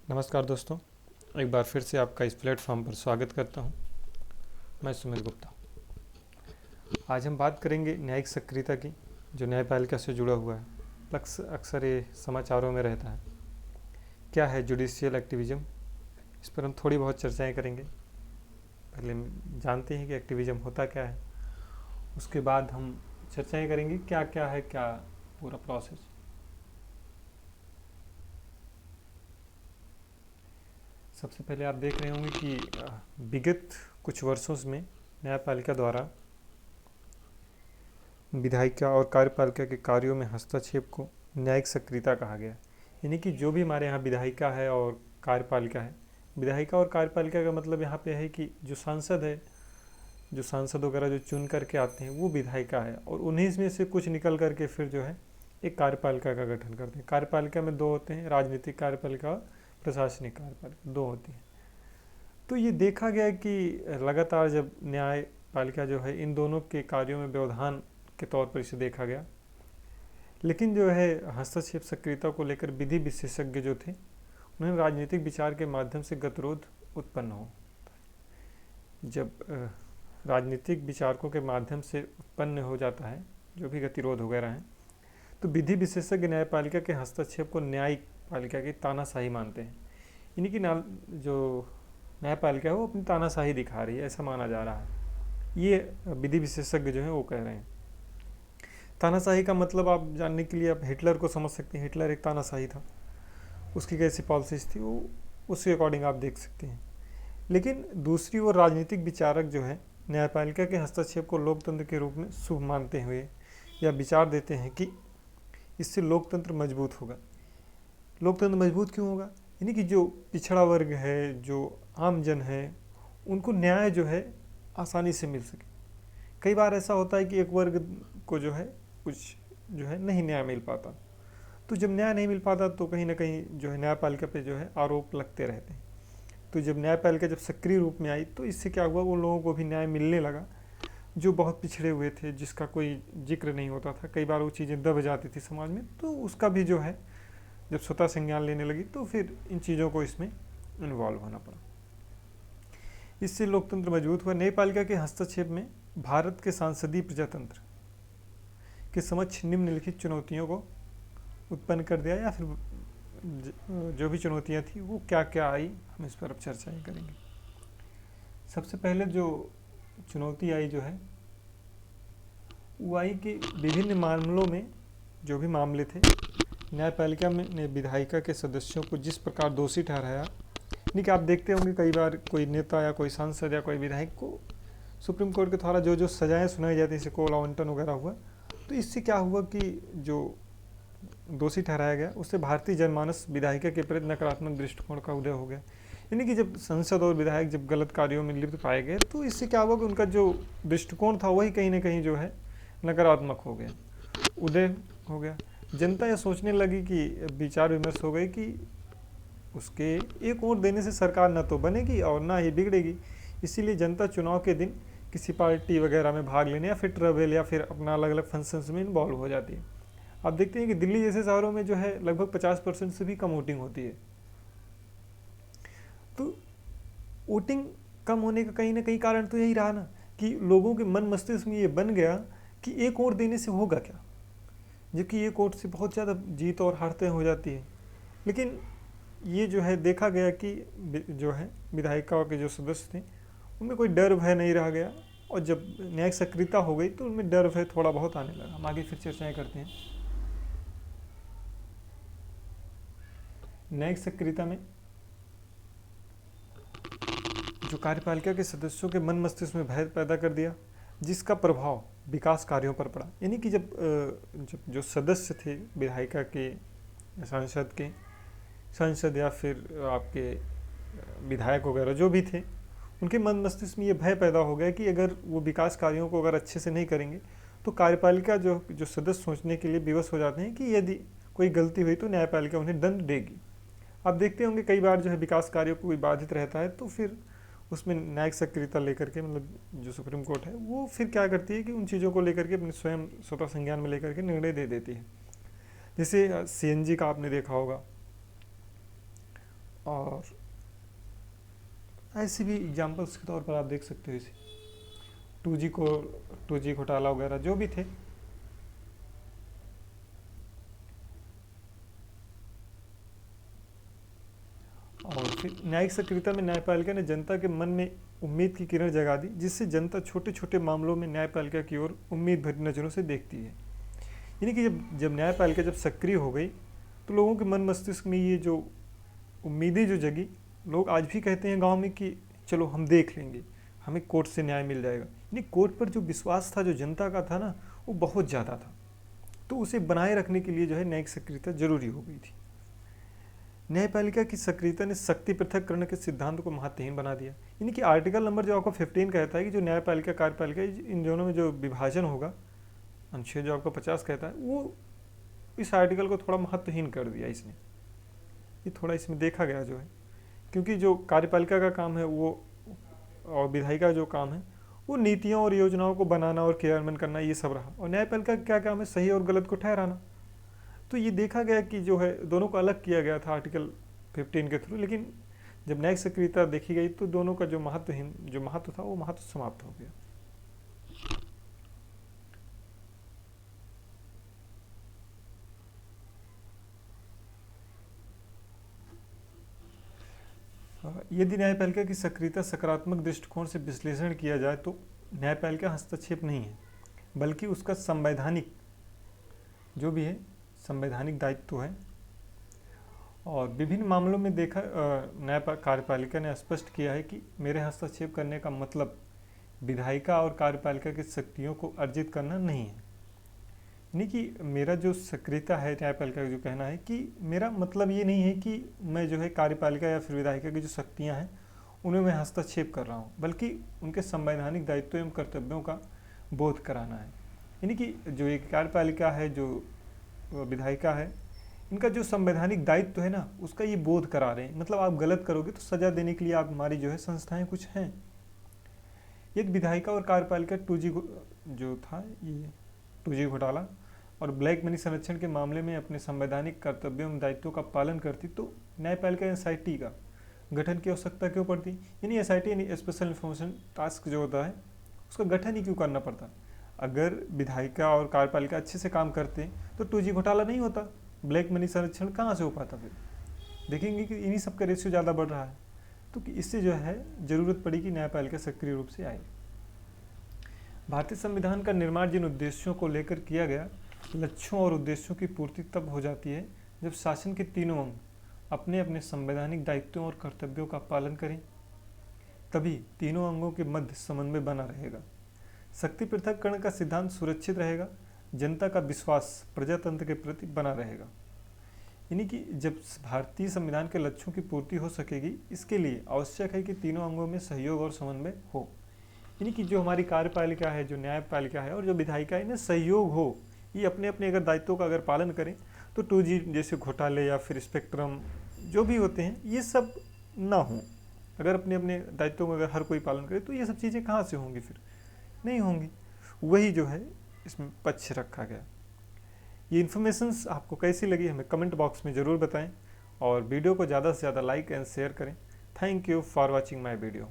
नमस्कार दोस्तों, एक बार फिर से आपका इस प्लेटफॉर्म पर स्वागत करता हूं। मैं सुमित गुप्ता। आज हम बात करेंगे न्यायिक सक्रियता की, जो न्यायपालिका से जुड़ा हुआ है। अक्सर ये समाचारों में रहता है। क्या है जुडिशियल एक्टिविज्म, इस पर हम थोड़ी बहुत चर्चाएं करेंगे। पहले हम जानते हैं कि एक्टिविज्म होता क्या है, उसके बाद हम चर्चाएं करेंगे क्या क्या है, क्या पूरा प्रोसेस। सबसे पहले आप देख रहे होंगे कि विगत कुछ वर्षों में न्यायपालिका द्वारा विधायिका और कार्यपालिका के कार्यों में हस्तक्षेप को न्यायिक सक्रियता कहा गया। यानी कि जो भी हमारे यहाँ विधायिका है और कार्यपालिका है, विधायिका और कार्यपालिका का मतलब यहाँ पे है कि जो सांसद है, जो सांसद वगैरह जो चुन करके आते हैं वो विधायिका है, और उन्हीं में से कुछ निकल करके फिर जो है एक कार्यपालिका का गठन करते हैं। कार्यपालिका में दो होते हैं, राजनीतिक कार्यपालिका और प्रशासनिक कार्यपालिका, दो होती हैं। तो ये देखा गया कि लगातार जब न्यायपालिका जो है इन दोनों के कार्यों में व्यवधान के तौर पर इसे देखा गया, लेकिन जो है हस्तक्षेप सक्रियता को लेकर विधि विशेषज्ञ जो थे उन्हें राजनीतिक विचार के माध्यम से गतिरोध उत्पन्न हो। जब राजनीतिक विचारकों के माध्यम से उत्पन्न हो जाता है जो भी गतिरोध वगैरह है, तो विधि विशेषज्ञ न्यायपालिका के हस्तक्षेप को न्यायिक पालिका की तानाशाही मानते हैं। यानी कि जो न्यायपालिका है वो अपनी तानाशाही दिखा रही है, ऐसा माना जा रहा है। ये विधि विशेषज्ञ जो है वो कह रहे हैं। तानाशाही का मतलब आप जानने के लिए आप हिटलर को समझ सकते हैं। हिटलर एक तानाशाही था, उसकी कैसी पॉलिसीज थी वो उसके अकॉर्डिंग आप देख सकते हैं। लेकिन दूसरी ओर राजनीतिक विचारक जो है न्यायपालिका के हस्तक्षेप को लोकतंत्र के रूप में शुभ मानते हुए या विचार देते हैं कि इससे लोकतंत्र मजबूत होगा। लोकतंत्र मजबूत क्यों होगा? यानी कि जो पिछड़ा वर्ग है, जो आम जन है, उनको न्याय जो है आसानी से मिल सके। कई बार ऐसा होता है कि एक वर्ग को जो है कुछ जो है नहीं न्याय मिल पाता, तो जब न्याय नहीं मिल पाता तो कहीं ना कहीं जो है न्यायपालिका पे जो है आरोप लगते रहते हैं। तो जब न्यायपालिका जब सक्रिय रूप में आई तो इससे क्या हुआ, उन लोगों को भी न्याय मिलने लगा जो बहुत पिछड़े हुए थे, जिसका कोई जिक्र नहीं होता था। कई बार वो चीज़ें दब जाती थी समाज में, तो उसका भी जो है जब स्वतः संज्ञान लेने लगी तो फिर इन चीज़ों को इसमें इन्वॉल्व होना पड़ा। इससे लोकतंत्र मजबूत हुआ। न्यायपालिका के हस्तक्षेप में भारत के सांसदीय प्रजातंत्र के समक्ष निम्नलिखित चुनौतियों को उत्पन्न कर दिया, या फिर जो भी चुनौतियां थी वो क्या क्या आई, हम इस पर अब चर्चाएं करेंगे। सबसे पहले जो चुनौती आई जो है वो आई कि विभिन्न मामलों में जो भी मामले थे, न्यायपालिका में ने विधायिका के सदस्यों को जिस प्रकार दोषी ठहराया। यानी कि आप देखते होंगे कई बार कोई नेता या कोई सांसद या कोई विधायक को सुप्रीम कोर्ट के द्वारा जो जो सजाएं सुनाई जाती, जैसे कोल आवंटन वगैरह हुआ, तो इससे क्या हुआ कि जो दोषी ठहराया गया उससे भारतीय जनमानस विधायिका के प्रति नकारात्मक दृष्टिकोण का उदय हो गया। यानी कि जब संसद और विधायक जब गलत कार्यों में लिप्त पाए गए तो इससे क्या हुआ कि उनका जो दृष्टिकोण था वही कहीं ना कहीं जो है नकारात्मक हो गया, उदय हो गया। जनता यह सोचने लगी कि विचार विमर्श हो गए कि उसके एक वोट देने से सरकार न तो बनेगी और ना ही बिगड़ेगी। इसीलिए जनता चुनाव के दिन किसी पार्टी वगैरह में भाग लेने या फिर ट्रेवल या फिर अपना अलग अलग फंक्शंस में इन्वॉल्व हो जाती है। आप देखते हैं कि दिल्ली जैसे शहरों में जो है लगभग 50% से भी कम वोटिंग होती है। तो वोटिंग कम होने का कहीं ना कहीं कारण तो यही रहा ना कि लोगों के मन मस्तिष्क में ये बन गया कि एक वोट देने से होगा क्या, जबकि एक वोट से बहुत ज़्यादा जीत और हारते हो जाती है। लेकिन ये जो है देखा गया कि जो है विधायिका के जो सदस्य थे उनमें कोई डर भय नहीं रह गया, और जब न्यायिक सक्रियता हो गई तो उनमें डर भय थोड़ा बहुत आने लगा। हम आगे फिर चर्चाएं करते हैं। न्यायिक सक्रियता में जो कार्यपालिका के सदस्यों के मन मस्तिष्क में भय पैदा कर दिया, जिसका प्रभाव विकास कार्यों पर पड़ा। यानी कि जब जो सदस्य थे विधायिका के, सांसद या फिर आपके विधायक वगैरह जो भी थे, उनके मन मस्तिष्क में ये भय पैदा हो गया कि अगर वो विकास कार्यों को अगर अच्छे से नहीं करेंगे तो कार्यपालिका जो सदस्य सोचने के लिए विवश हो जाते हैं कि यदि कोई गलती हुई तो न्यायपालिका उन्हें दंड देगी। आप देखते होंगे कई बार जो है विकास कार्यों को कोई बाधित रहता है तो फिर उसमें न्यायिक सक्रियता लेकर के, मतलब जो सुप्रीम कोर्ट है वो फिर क्या करती है कि उन चीज़ों को लेकर के अपने स्वयं स्वतः संज्ञान में लेकर के निर्णय दे देती है। जैसे सीएनजी का आपने देखा होगा, और ऐसे भी एग्जाम्पल्स के तौर पर आप देख सकते हो इसे 2G घोटाला वगैरह जो भी थे। और फिर न्यायिक सक्रियता में न्यायपालिका ने जनता के मन में उम्मीद की किरण जगा दी, जिससे जनता छोटे छोटे मामलों में न्यायपालिका की ओर उम्मीद भरी नज़रों से देखती है। यानी कि जब न्यायपालिका जब सक्रिय हो गई तो लोगों के मन मस्तिष्क में ये जो उम्मीदें जो जगी, लोग आज भी कहते हैं गांव में कि चलो हम देख लेंगे, हमें कोर्ट से न्याय मिल जाएगा। यानी कोर्ट पर जो विश्वास था जो जनता का था ना, वो बहुत ज़्यादा था। तो उसे बनाए रखने के लिए जो है न्यायिक सक्रियता जरूरी हो गई थी। न्यायपालिका की सक्रियता ने शक्ति पृथक्करण के सिद्धांत को महत्वहीन बना दिया। यानी कि आर्टिकल नंबर जो आपको 15 कहता है कि जो न्यायपालिका कार्यपालिका इन दोनों में जो विभाजन होगा, अनुच्छेद जो आपको 50 कहता है, वो इस आर्टिकल को थोड़ा महत्वहीन कर दिया इसने। ये थोड़ा इसमें देखा गया जो है, क्योंकि जो कार्यपालिका का काम है वो और विधायिका जो काम है वो नीतियों और योजनाओं को बनाना और क्रियान्वयन करना, ये सब रहा। और न्यायपालिका का क्या काम है? सही और गलत को ठहराना। तो ये देखा गया कि जो है दोनों को अलग किया गया था आर्टिकल 15 के थ्रू, लेकिन जब न्यायिक सक्रियता देखी गई तो दोनों का जो महत्व था वो महत्व समाप्त हो गया। यदि न्यायपालिका की सक्रियता सकारात्मक दृष्टिकोण से विश्लेषण किया जाए तो न्यायपालिका हस्तक्षेप नहीं है, बल्कि उसका संवैधानिक जो भी है संवैधानिक दायित्व है। और विभिन्न मामलों में देखा न्याय कार्यपालिका ने स्पष्ट किया है कि मेरे हस्तक्षेप करने का मतलब विधायिका और कार्यपालिका की शक्तियों को अर्जित करना नहीं है। यानी कि मेरा जो सक्रियता है न्यायपालिका का जो कहना है कि मेरा मतलब ये नहीं है कि मैं जो है कार्यपालिका या फिर विधायिका की जो शक्तियाँ हैं उनमें मैं हस्तक्षेप कर रहा हूँ, बल्कि उनके संवैधानिक दायित्व एवं कर्तव्यों का बोध कराना है। यानी कि जो एक कार्यपालिका है, जो विधायिका है, इनका जो संवैधानिक दायित्व है ना, उसका ये बोध करा रहे हैं। मतलब आप गलत करोगे तो सजा देने के लिए आप हमारी जो है संस्थाएं कुछ हैं। यदि विधायिका और कार्यपालिका 2G जो था ये 2G घोटाला और ब्लैक मनी संरक्षण के मामले में अपने संवैधानिक कर्तव्यों एवं दायित्वों का पालन करती तो न्यायपालिका SIT का गठन की आवश्यकता क्यों पड़ती? यानी SIT यानी स्पेशल इन्फॉर्मेशन टास्क जो होता है उसका गठन ही क्यों करना पड़ता? अगर विधायिका और कार्यपालिका अच्छे से काम करते तो 2G घोटाला नहीं होता, ब्लैक मनी संरक्षण कहाँ से हो पाता? फिर देखेंगे कि इन्हीं सब का रेशियो ज़्यादा बढ़ रहा है। तो इससे जो है ज़रूरत पड़ी कि न्यायपालिका सक्रिय रूप से आए। भारतीय संविधान का निर्माण जिन उद्देश्यों को लेकर किया गया, लक्ष्यों और उद्देश्यों की पूर्ति तब हो जाती है जब शासन के तीनों अंग अपने अपने संवैधानिक दायित्वों और कर्तव्यों का पालन करें। तभी तीनों अंगों के मध्य समन्वय बना रहेगा, शक्ति पृथक्करण का सिद्धांत सुरक्षित रहेगा, जनता का विश्वास प्रजातंत्र के प्रति बना रहेगा। यानी कि जब भारतीय संविधान के लक्ष्यों की पूर्ति हो सकेगी, इसके लिए आवश्यक है कि तीनों अंगों में सहयोग और समन्वय हो। यानी कि जो हमारी कार्यपालिका है, जो न्यायपालिका है और जो विधायिका है, इनमें सहयोग हो। ये अपने अपने अगर दायित्वों का अगर पालन करें तो 2G जैसे घोटाले या फिर स्पेक्ट्रम जो भी होते हैं ये सब ना हों। अगर अपने अपने दायित्वों का अगर हर कोई पालन करे तो ये सब चीज़ें कहाँ से होंगी? फिर नहीं होंगी। वही जो है इसमें पक्ष रखा गया। ये इन्फॉर्मेशंस आपको कैसी लगी हमें कमेंट बॉक्स में ज़रूर बताएं और वीडियो को ज़्यादा से ज़्यादा लाइक एंड शेयर करें। Thank you for watching my video.